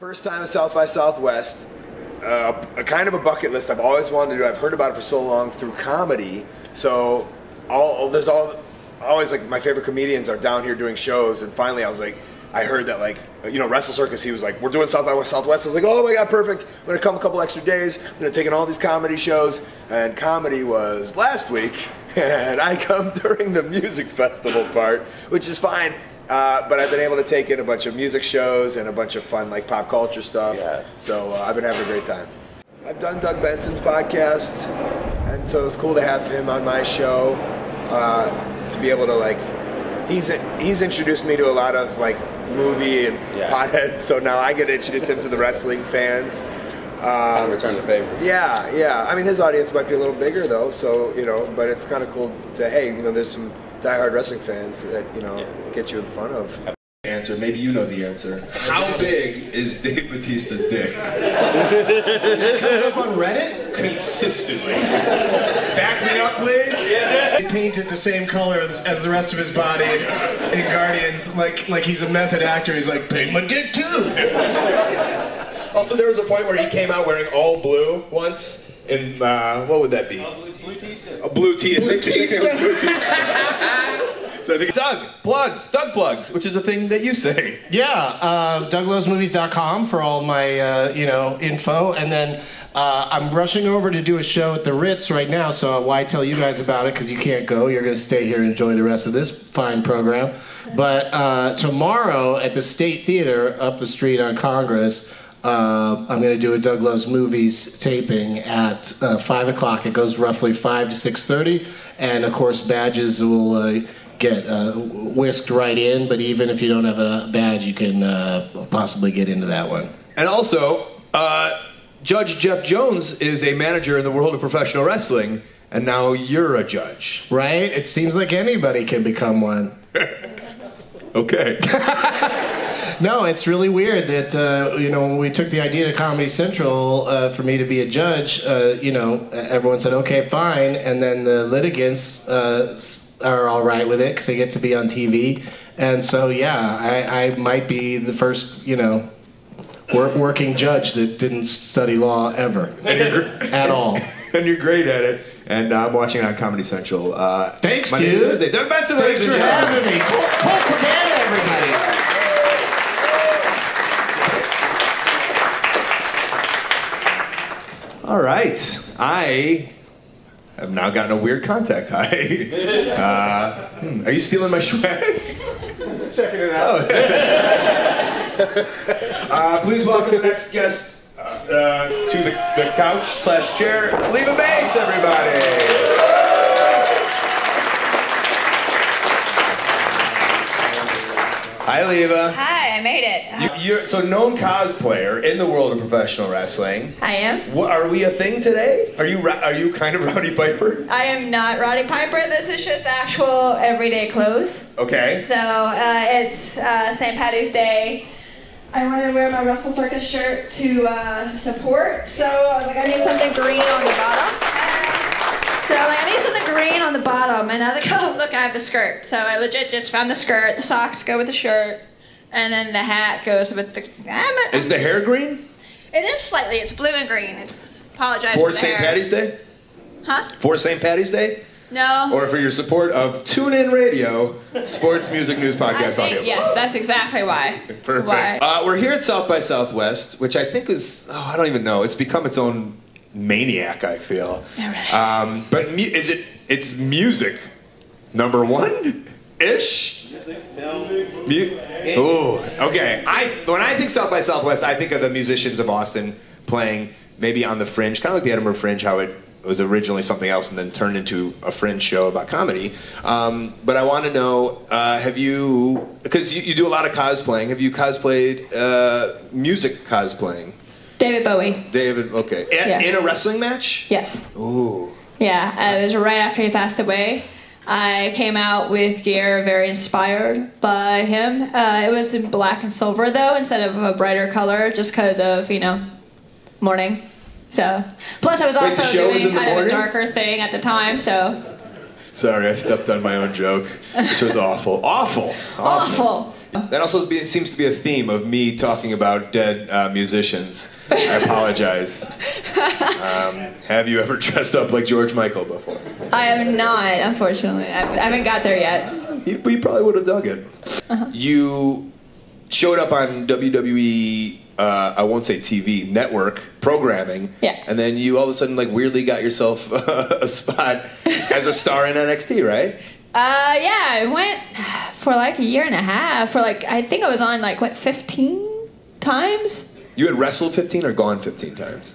First time at South by Southwest, a kind of a bucket list I've always wanted to do. I've heard about it for so long through comedy. So always like my favorite comedians are down here doing shows, and finally I was like, I heard that like, Wrestle Circus, he was like, we're doing South by Southwest. I was like, oh my God, perfect. I'm gonna come a couple extra days. I'm gonna take in all these comedy shows, and comedy was last week, and I come during the music festival part, which is fine. But I've been able to take in a bunch of music shows and a bunch of fun like pop culture stuff. Yeah. So I've been having a great time. I've done Doug Benson's podcast, and so it's cool to have him on my show. To be able to like, he's introduced me to a lot of like movie and potheads. So now I get to introduce him to the wrestling fans. Kind of return the favor. Yeah. I mean, his audience might be a little bigger though. So but it's kind of cool to there's some diehard wrestling fans that get you in front of. Answer. Maybe you know the answer. How big is Dave Bautista's dick? That comes up on Reddit? Consistently. Back me up, please. He painted the same color as the rest of his body in Guardians, like he's a method actor. He's like, paint my dick too. Also, there was a point where he came out wearing all blue once. In what would that be? A blue t-shirt. So I think Doug plugs, which is a thing that you say. Yeah, DougLovesMovies.com for all my info, and then I'm rushing over to do a show at the Ritz right now. So why tell you guys about it? Because you can't go. You're going to stay here and enjoy the rest of this fine program. But tomorrow at the State Theater up the street on Congress. I'm going to do a Doug Loves Movies taping at 5 o'clock. It goes roughly 5 to 6:30, and of course badges will get whisked right in, but even if you don't have a badge, you can possibly get into that one. And also, Judge Jeff Jones is a manager in the world of professional wrestling, and now you're a judge. Right? It seems like anybody can become one. Okay. No, it's really weird that, when we took the idea to Comedy Central for me to be a judge, everyone said, okay, fine. And then the litigants are all right with it because they get to be on TV. And so, I might be the first, working judge that didn't study law ever. At all. And you're great at it. And I'm watching it on Comedy Central. Thanks, dude. Doug Benson, thanks for having me. Colt Cabana, everybody. All right, I have now gotten a weird contact high. Are you stealing my swag? Checking it out. Oh. Please welcome the next guest to the couch/chair, Leva Bates, everybody. Hi, Leva. Hi, I made it. You're so known cosplayer in the world of professional wrestling. I am. What, are we a thing today? Are you kind of Rowdy Piper? I am not Roddy Piper. This is just actual everyday clothes. Okay. So it's St. Patty's Day. I wanted to wear my Wrestle Circus shirt to support. So I was like, I need something green on the bottom. So I'm like, I need something green on the bottom. And I was like, oh, look, I have the skirt. So I legit just found the skirt. The socks go with the shirt. And then the hat goes with the... Is the hair green? It is slightly. It's blue and green. Apologize for the St. hair. Patty's Day? Huh? For St. Patty's Day? No. Or for your support of Tune In Radio, sports, music, news, podcast, audio. Yes, that's exactly why. Perfect. Why. We're here at South by Southwest, which I think is... I don't even know. It's become its own maniac, I feel. Yeah, really. But it's music number one-ish? Oh, okay. When I think South by Southwest, I think of the musicians of Austin playing maybe on the Fringe, kind of like the Edinburgh Fringe, how it was originally something else and then turned into a Fringe show about comedy. But I want to know, have you, because you do a lot of cosplaying, have you cosplayed music cosplaying? David Bowie. David, okay. In a wrestling match? Yes. Ooh. Yeah, it was right after he passed away. I came out with gear very inspired by him. It was in black and silver, though, instead of a brighter color, just because of, mourning. So, plus I was also doing kind of a darker thing at the time, so. Sorry, I stepped on my own joke, which was awful. Awful. Awful. That also seems to be a theme of me talking about dead musicians. I apologize. Have you ever dressed up like George Michael before? I have not, unfortunately. I haven't got there yet. He probably would have dug it. You showed up on WWE, I won't say TV, network programming. Yeah. And then you all of a sudden like weirdly got yourself a spot as a star in NXT, right? Yeah, I went for like a year and a half. For like, I think I was on like, 15 times? You had wrestled 15 or gone 15 times?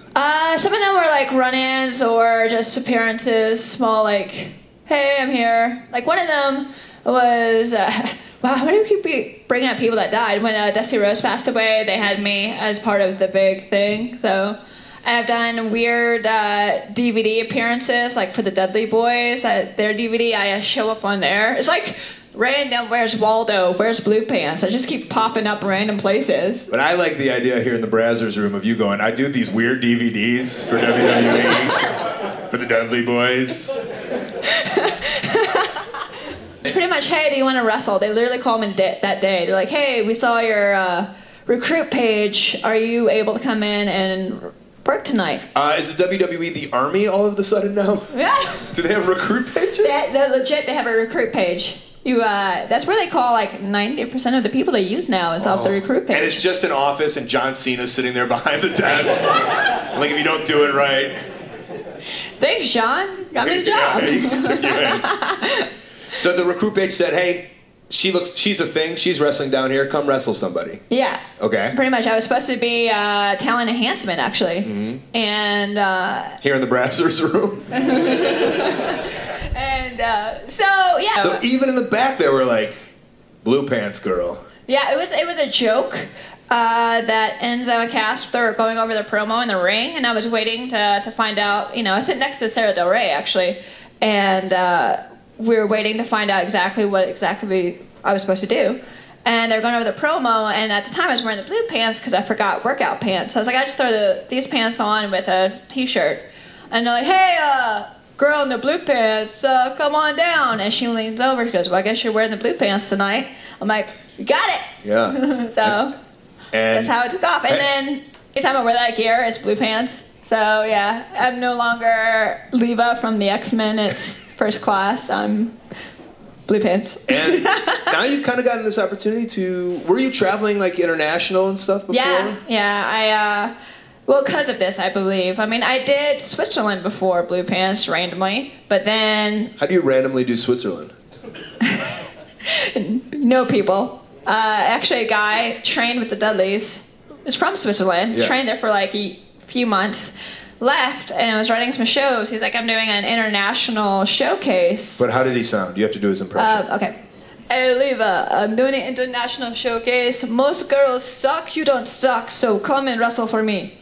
Some of them were like run-ins or just appearances, small like, hey, I'm here. Like one of them was, wow, why do we keep bringing up people that died? When Dusty Rhodes passed away, they had me as part of the big thing. So I've done weird DVD appearances, like for the Dudley Boys. Their DVD, I show up on there. It's like random, where's Waldo, where's Blue Pants? I just keep popping up random places. But I like the idea here in the Brazzers room of you going, I do these weird DVDs for WWE, for the Dudley Boys. It's pretty much, hey, do you want to wrestle? They literally call me that day. They're like, hey, we saw your recruit page. Are you able to come in and work tonight? Is the WWE the Army all of a sudden now? Yeah. Do they have recruit pages? They're legit, they have a recruit page. That's where they call like 90% of the people they use now is off the recruit page. And it's just an office and John Cena's sitting there behind the desk. Like if you don't do it right. Thanks, Sean. Got me the job. Yeah, he took you in. So the recruit page said, hey, she's a thing, she's wrestling down here, come wrestle somebody. Yeah. Okay. Pretty much. I was supposed to be talent enhancement, actually. Mm-hmm. And here in the Brazzers room. And so yeah. So even in the back they were like, Blue Pants girl. Yeah, it was a joke that Enzo and Casper were going over the promo in the ring, and I was waiting to find out. I was sitting next to Sarah Del Rey actually, and we were waiting to find out what exactly I was supposed to do. And they were going over the promo, and at the time I was wearing the blue pants because I forgot workout pants. So I was like, I just throw these pants on with a t-shirt, and they're like, hey, girl in the blue pants, come on down. And she leans over, she goes, well, I guess you're wearing the blue pants tonight. I'm like, you got it. Yeah. So that's how it took off. And then anytime I wear that gear, it's blue pants. So yeah, I'm no longer Leva from the X-Men. It's First Class. I'm blue pants. And now you've kind of gotten this opportunity to, were you traveling like international and stuff before? Yeah. Well, because of this, I believe. I mean, I did Switzerland before, blue pants, randomly, but then... How do you randomly do Switzerland? No people. Actually, a guy trained with the Dudleys, was from Switzerland, trained there for like a few months, left, and was writing some shows. He's like, I'm doing an international showcase. But how did he sound? You have to do his impression. Okay. Hey, Leva, I'm doing an international showcase. Most girls suck, you don't suck, so come and wrestle for me.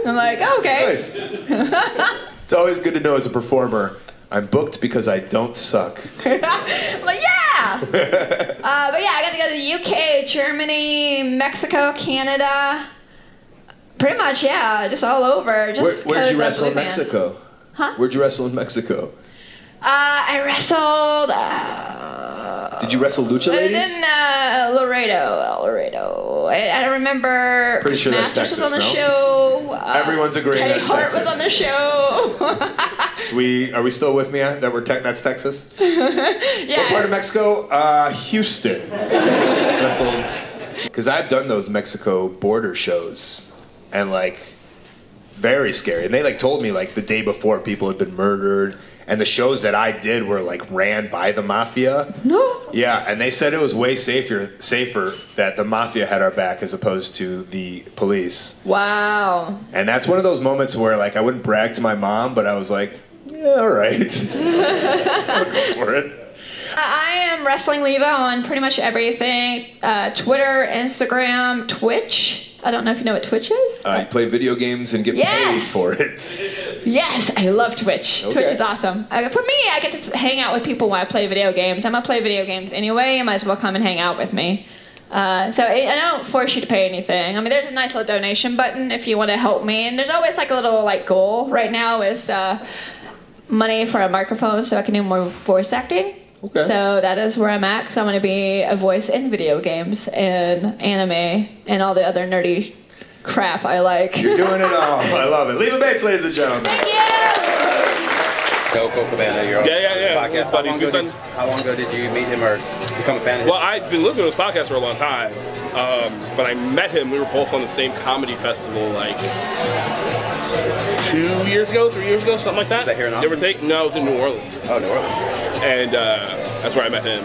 I'm like, okay. Nice. It's always good to know as a performer, I'm booked because I don't suck. I'm like, yeah! But yeah, I got to go to the UK, Germany, Mexico, Canada. Pretty much, yeah, just all over. Just Where'd you wrestle in Mexico? Huh? Where'd you wrestle in Mexico? I wrestled... Did you wrestle Lucha Ladies? In Laredo. I don't remember. Pretty sure that's Masters Texas, was on the no? show. Everyone's agreeing Teddy that's Hart Texas. was on the show. Are we still with me? That's Texas? Yeah. What part of Mexico? Houston. Because I've done those Mexico border shows, and like, very scary. And they like told me like the day before people had been murdered. And the shows that I did were like ran by the mafia. No. Yeah, and they said it was way safer that the mafia had our back as opposed to the police. Wow. And that's one of those moments where like I wouldn't brag to my mom, but I was like, yeah, all right. I'll go for it. I am Wrestling Leva on pretty much everything. Twitter, Instagram, Twitch. I don't know if you know what Twitch is. You play video games and get paid for it. Yes, I love Twitch. Okay. Twitch is awesome. For me, I get to hang out with people when I play video games. I'm going to play video games anyway. You might as well come and hang out with me. So I don't force you to pay anything. I mean, there's a nice little donation button if you want to help me. And there's always like a little like goal right now is money for a microphone so I can do more voice acting. Okay. So that is where I'm at. So I'm going to be a voice in video games and anime and all the other nerdy crap I like. You're doing it all. I love it. Leva Bates, ladies and gentlemen. Thank you. Colt Cabana, you're on Yeah. podcast. How long ago did you meet him or become a fan of his? Well, I'd been listening to his podcast for a long time, but I met him. We were both on the same comedy festival, like 3 years ago, something like that. Is that here in Give or Austin? take? No, it was in New Orleans, Oh, New Orleans. and that's where I met him.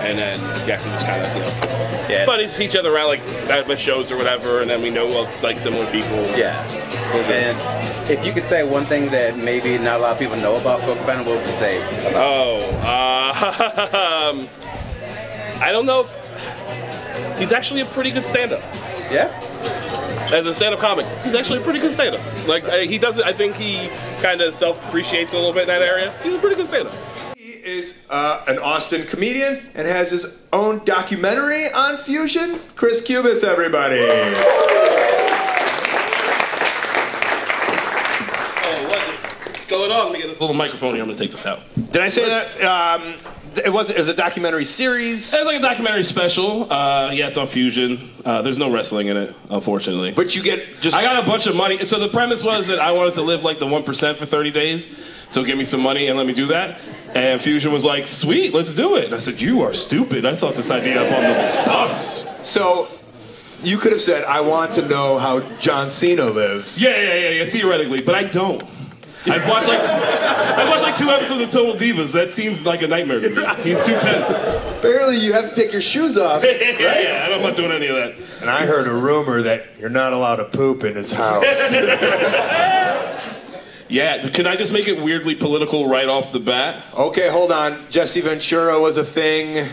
And then, yeah, we just kind of, Yeah. buddies see each other around, like, at shows or whatever, and then we know, like, similar people. Yeah. And if you could say one thing that maybe not a lot of people know about Colt Cabana, what would you say? I don't know. He's actually a pretty good stand-up. Yeah? As a stand-up comic, he's actually a pretty good stand-up. Like, he doesn't, I think he kind of self-depreciates a little bit in that area. He's a pretty good stand-up. He is an Austin comedian and has his own documentary on Fusion. Chris Cubis, everybody. What's going on? Let me get this little microphone here. I'm going to take this out. Did I say that? It was a documentary series. It's like a documentary special. Yeah, it's on Fusion. There's no wrestling in it, unfortunately. But you get just... I got a bunch of money. So the premise was that I wanted to live like the 1% for 30 days. So give me some money and let me do that. And Fusion was like, sweet, let's do it. And I said, you are stupid. I thought this idea up on the bus. So you could have said, I want to know how John Cena lives. Yeah, theoretically, but I don't. I've watched like 2 episodes of Total Divas. That seems like a nightmare to me. He's too tense. Barely you have to take your shoes off. Right? Yeah, I'm not doing any of that. And I heard a rumor that you're not allowed to poop in his house. Yeah, can I just make it weirdly political right off the bat? Okay, hold on. Jesse Ventura was a thing.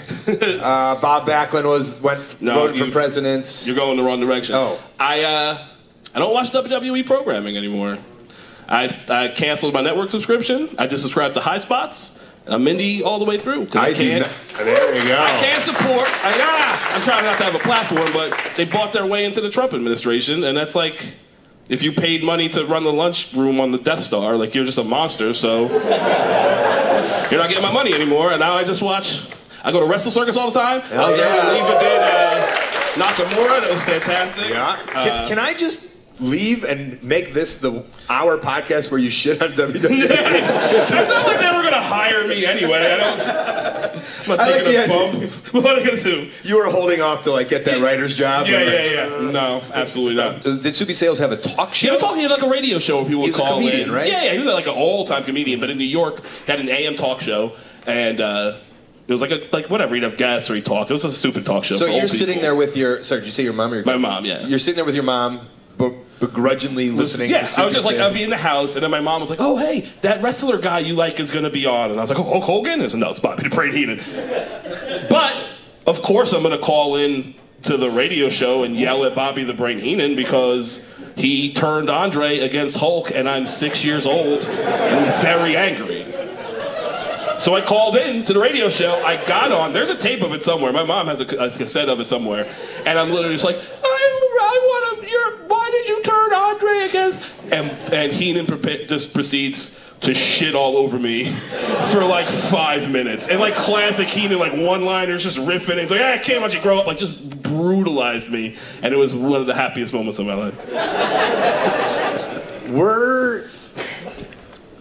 Bob Backlund voted for president. You're going the wrong direction. Oh. I don't watch WWE programming anymore. I canceled my network subscription. I just subscribed to High Spots, and I'm indie all the way through. I can't. There you go. I can't support. I'm trying not to have a platform, but they bought their way into the Trump administration, and that's like, if you paid money to run the lunchroom on the Death Star, like you're just a monster. So you're not getting my money anymore, and now I just watch. I go to Wrestle Circus all the time. I was there when Leva did Nakamura. That was fantastic. Yeah. Can I just leave and make this our podcast where you shit on WWE? It's not like they were gonna hire me anyway. I'm not taking a bump. What am I gonna do? You were holding off to get that writer's job. Yeah. No, absolutely not. So did Suki Sales have a talk show? He was talking like a radio show where people would call in. He was a comedian, right? Yeah, he was like an all-time comedian. But in New York, he had an AM talk show, and it was like whatever. He'd have guests or he'd talk. It was a stupid talk show. So for you're old sitting people. there with your. Sorry, did you say your mom or your? My mom, yeah. You're sitting there with your mom, begrudgingly listening to Suki I was just like, Sales. I'd be in the house, and then my mom was like, oh, hey, that wrestler guy you like is going to be on. And I was like, oh, Hulk Hogan? I said, no, it's Bobby the Brain Heenan. But, of course, I'm going to call in to the radio show and yell at Bobby the Brain Heenan because he turned Andre against Hulk, and I'm 6 years old and very angry. So I called in to the radio show. I got on. There's a tape of it somewhere. My mom has a cassette of it somewhere. And I'm literally just like, I want to, why did you turn Andre against? And Heenan just proceeds to shit all over me for like 5 minutes. And like classic Heenan, like one-liners, just riffing. And he's like, I can't watch you grow up. Like just brutalized me. And it was one of the happiest moments of my life.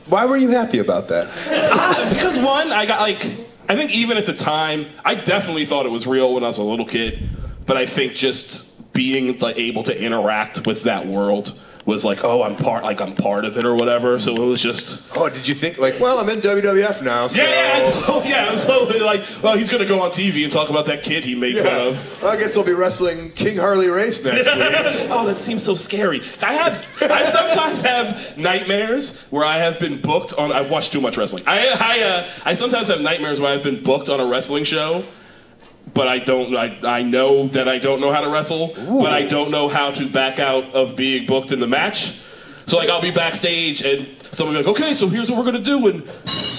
Why were you happy about that? Because one, I think even at the time, I definitely thought it was real when I was a little kid. But I think just being able to interact with that world was like, oh, I'm part of it or whatever. So it was just. Oh, did you think well, I'm in WWF now? So... Yeah. I was totally like, well, he's gonna go on TV and talk about that kid he made fun of. Well, I guess he'll be wrestling King Harley Race next week. Oh, that seems so scary. I sometimes have nightmares where I have been booked on. I've watched too much wrestling. I sometimes have nightmares where I've been booked on a wrestling show. But I know that I don't know how to wrestle, but I don't know how to back out of being booked in the match. So I'll be backstage and someone will be like, okay, so here's what we're gonna do, and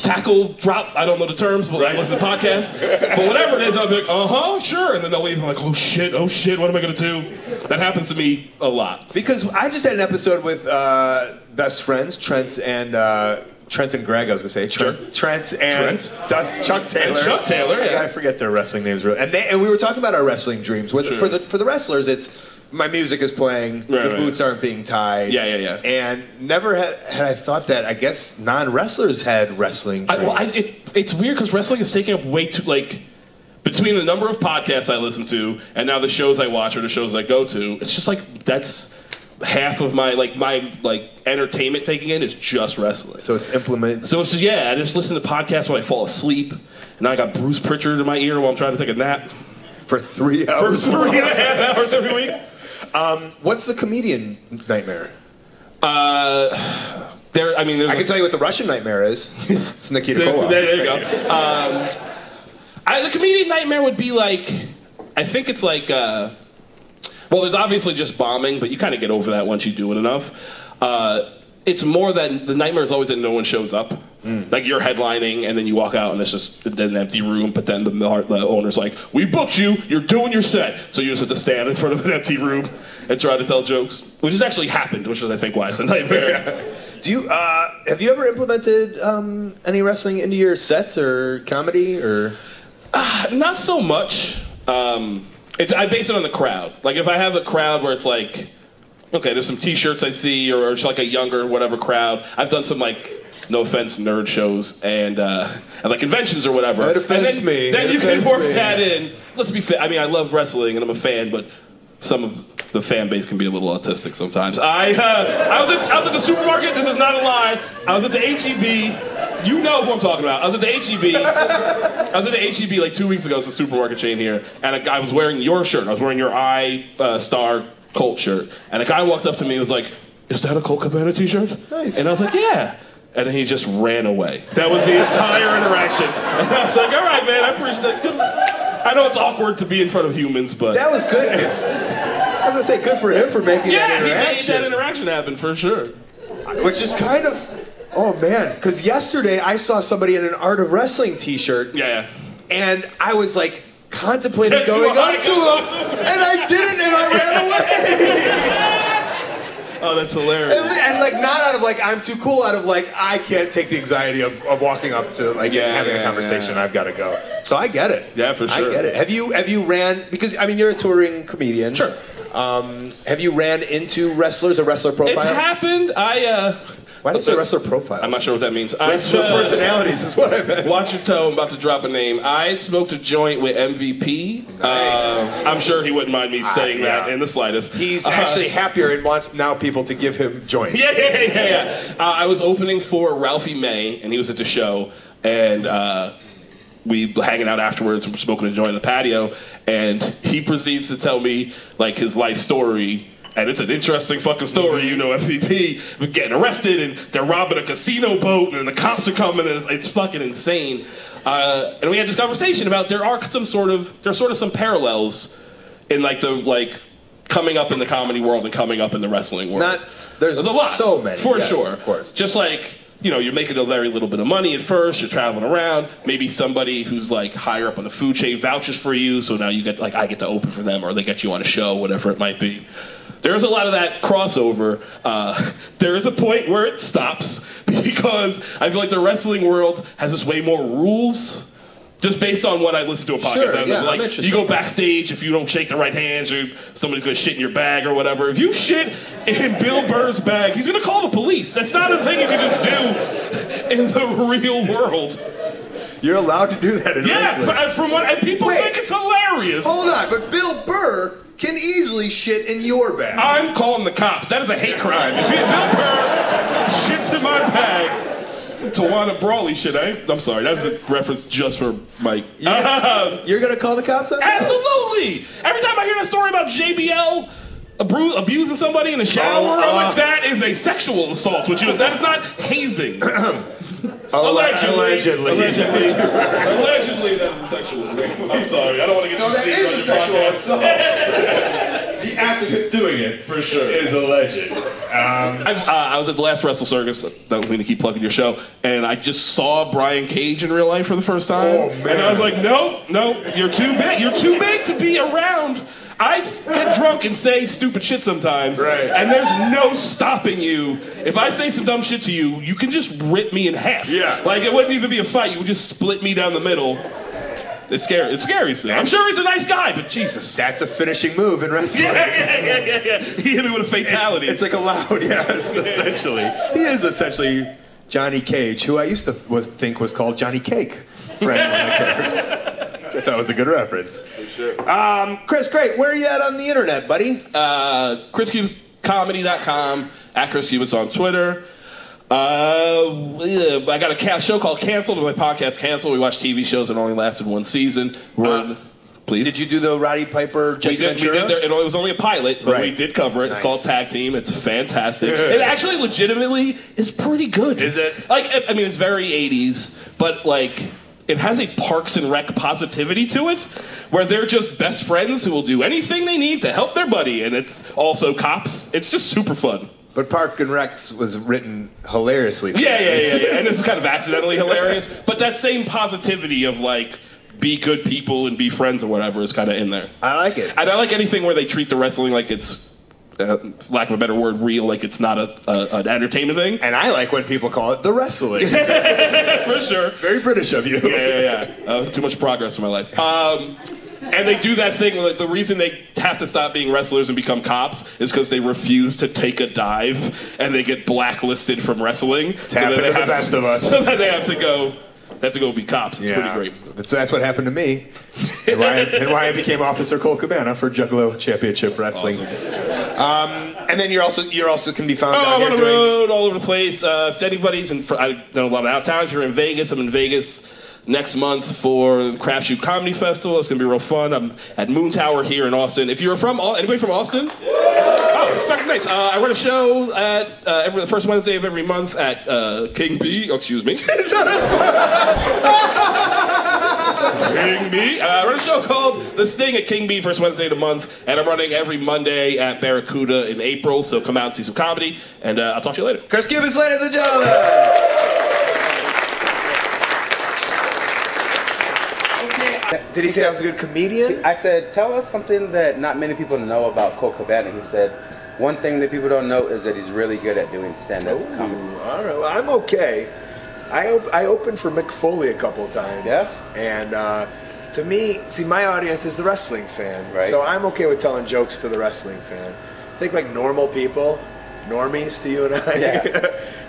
tackle, drop, I don't know the terms, but I listen to podcasts. But whatever it is, I'll be like, sure. And then they'll leave, I'm like, oh shit, what am I gonna do? That happens to me a lot. Because I just had an episode with best friends, Trent and Trent and Greg, I was gonna say. Trent and Chuck Taylor. And Chuck Taylor, yeah. I forget their wrestling names. And we were talking about our wrestling dreams. For the wrestlers, it's my music is playing, the boots aren't being tied. Yeah. And never had I thought that, I guess, non-wrestlers had wrestling dreams. It's weird because wrestling is taking up way too, like, between the number of podcasts I listen to and now the shows I watch or the shows I go to, it's just like, that's half of my entertainment taking in is just wrestling. So it's implemented. So it's just, I just listen to podcasts when I fall asleep. And now I got Bruce Pritchard in my ear while I'm trying to take a nap. For 3 hours. For 3.5 hours every week. What's the comedian nightmare? I can tell you what the Russian nightmare is. It's Nikita Koloff. There you go. The comedian nightmare would be like, I think it's like, well, there's obviously just bombing, but you kind of get over that once you do it enough. It's more that the nightmare is always that no one shows up. Like you're headlining and then you walk out and it's just an empty room, but then the owner's like, we booked you, you're doing your set. So you just have to stand in front of an empty room and try to tell jokes, which has actually happened, which is I think why it's a nightmare. Do you have you ever implemented any wrestling into your sets or comedy or? Not so much. I base it on the crowd. Like if I have a crowd where it's like, okay, there's some T-shirts I see, or it's like a younger whatever crowd. I've done some like, no offense, nerd shows and like conventions or whatever. That offends me. Then you can work that in. Let's be fair. I mean, I love wrestling and I'm a fan, but some of the fan base can be a little autistic sometimes. I was at the supermarket. This is not a lie. I was at the HEB. You know who I'm talking about. I was at the HEB. I was at the HEB like 2 weeks ago. It's a supermarket chain here, and a guy was wearing your shirt. I was wearing your Star Colt shirt, and a guy walked up to me and was like, "Is that a Colt Cabana t-shirt?" Nice. And I was like, "Yeah." And then he just ran away. That was the entire interaction. And I was like, "All right, man. I appreciate that." I know it's awkward to be in front of humans, but that was good. I was gonna say, good for him for making that interaction. Yeah, he made that interaction happen for sure. Which is kind of, oh man, because yesterday I saw somebody in an Art of Wrestling t-shirt. Yeah. And I was like contemplating going up to him, and I didn't, and I ran away. Oh, that's hilarious. And like not out of like I'm too cool, out of like I can't take the anxiety of walking up to like having a conversation. Yeah. I've got to go. So I get it. Yeah, for sure. I get it. Have you ran, because I mean you're a touring comedian. Sure. Have you ran into wrestlers or wrestler profiles? It's happened. Why did you say wrestler profiles? I'm not sure what that means. Wrestler personalities is what I meant. Watch your toe. I'm about to drop a name. I smoked a joint with MVP. Nice. I'm sure he wouldn't mind me saying that in the slightest. He's actually happier and wants now people to give him joints. Yeah. I was opening for Ralphie May, and he was at the show, and we hanging out afterwards and smoking a joint in the patio, and he proceeds to tell me like his life story. And it's an interesting fucking story, you know, FVP getting arrested and they're robbing a casino boat and the cops are coming and it's fucking insane. And we had this conversation about there's sort of some parallels in like coming up in the comedy world and coming up in the wrestling world. There's a lot. So many. For sure. Of course. Just like, you know, you're making a very little bit of money at first, you're traveling around, maybe somebody who's like higher up on the food chain vouches for you, so now you get like I get to open for them or they get you on a show, whatever it might be. There's a lot of that crossover. There is a point where it stops because I feel like the wrestling world has just way more rules. Just based on what I listen to a podcast. Sure, yeah, like you go backstage, if you don't shake the right hands, or somebody's gonna shit in your bag or whatever. If you shit in Bill Burr's bag, he's gonna call the police. That's not a thing you can just do in the real world. You're allowed to do that in wrestling. Yeah, from what and people think it's hilarious. Hold on, but Bill Burr can easily shit in your bag. I'm calling the cops. That is a hate crime. If Bill Burr shits in my bag, Tawana Brawley shit, eh? I'm sorry, that was a reference just for Mike. You're gonna call the cops on that? Absolutely! Every time I hear a story about JBL abusing somebody in the shower, I'm like, that is a sexual assault, that is not hazing. Allegedly, that is a sexual assault. I'm sorry, I don't want to get you that is a sexual assault. The act of him doing it, for sure, is alleged. I was at the last Wrestle Circus. Don't mean to keep plugging your show, and I just saw Brian Cage in real life for the first time. Oh man! And I was like, no, you're too big. You're too big to be around. I get drunk and say stupid shit sometimes, and there's no stopping you. If I say some dumb shit to you, you can just rip me in half. Yeah. Like, it wouldn't even be a fight. You would just split me down the middle. It's scary. It's scary. I'm sure he's a nice guy, but Jesus. That's a finishing move in wrestling. Yeah. He hit me with a fatality. It's like a loud, yes, essentially. He is essentially Johnny Cage, who I used to think was called Johnny Cake. For anyone that cares. Which I thought was a good reference. For sure. Chris, great. Where are you at on the internet, buddy? ChrisCubasComedy.com, at Chris Cubas on Twitter. I got a show called Canceled, my podcast Canceled. We watch TV shows that only lasted one season. Please. Did you do the Roddy Piper, Jesse Ventura? We did. It was only a pilot, but we did cover it. Nice. It's called Tag Team. It's fantastic. It actually legitimately is pretty good. Is it? Like, I mean, it's very 80s, but like, it has a Parks and Rec positivity to it, where they're just best friends who will do anything they need to help their buddy, and it's also cops. It's just super fun. But Park and Recs was written hilariously. Yeah. And this is kind of accidentally hilarious. But that same positivity of like, be good people and be friends or whatever is kind of in there. I like it. And I like anything where they treat the wrestling like it's, lack of a better word, real, like it's not an entertainment thing. And I like when people call it the wrestling. For sure. Very British of you. Yeah. Too much progress in my life. And they do that thing, like, the reason they have to stop being wrestlers and become cops is because they refuse to take a dive and they get blacklisted from wrestling. It's happened to the best of us. So then they have to go be cops. It's pretty great. That's what happened to me. And why I became Officer Colt Cabana for Juggalo Championship Wrestling. Awesome. And then you're also can be found down I'm here on the road, all over the place. If anybody's I've done a lot of out of town. If you're in Vegas, I'm in Vegas next month for the Crapshoot Comedy Festival. It's gonna be real fun. I'm at Moon Tower here in Austin. If you're from anybody from Austin? Oh, it's fucking nice. I run a show at the first Wednesday of every month at King B. Oh, excuse me. King B. I run a show called The Sting at King B first Wednesday of the month, and I'm running every Monday at Barracuda in April. So come out and see some comedy, and I'll talk to you later. Chris Cubas, ladies and gentlemen. Did he say I was a good comedian? I said, tell us something that not many people know about Colt Cabana. He said, one thing that people don't know is that he's really good at doing stand-up comedy. I don't know. I'm okay. I opened for Mick Foley a couple of times. Yeah. And to me, see, my audience is the wrestling fan. Right. So I'm okay with telling jokes to the wrestling fan. I think like normal people, normies to you and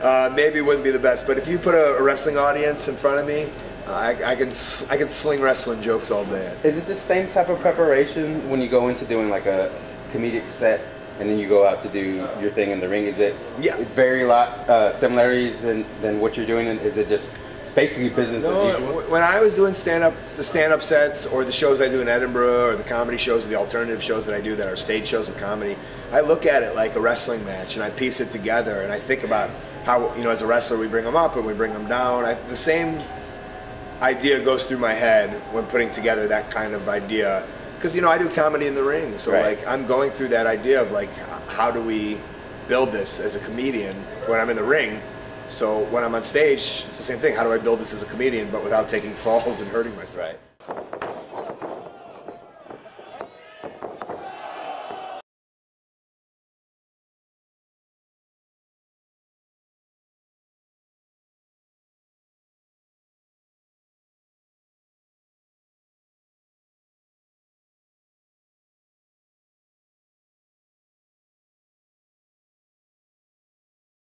I, maybe wouldn't be the best. But if you put a wrestling audience in front of me, I can sling wrestling jokes all day. Is it the same type of preparation when you go into doing like a comedic set and then you go out to do your thing in the ring? Is it very lot similarities than what you're doing? And is it just basically business as usual? When I was doing the stand-up sets or the shows I do in Edinburgh or the comedy shows or the alternative shows that I do that are stage shows with comedy, I look at it like a wrestling match and I piece it together and I think about how, as a wrestler, we bring them up and we bring them down. The same idea goes through my head when putting together that kind of idea, because I do comedy in the ring, so like I'm going through that idea of like how do we build this as a comedian when I'm in the ring. So when I'm on stage, it's the same thing. How do I build this as a comedian but without taking falls and hurting myself?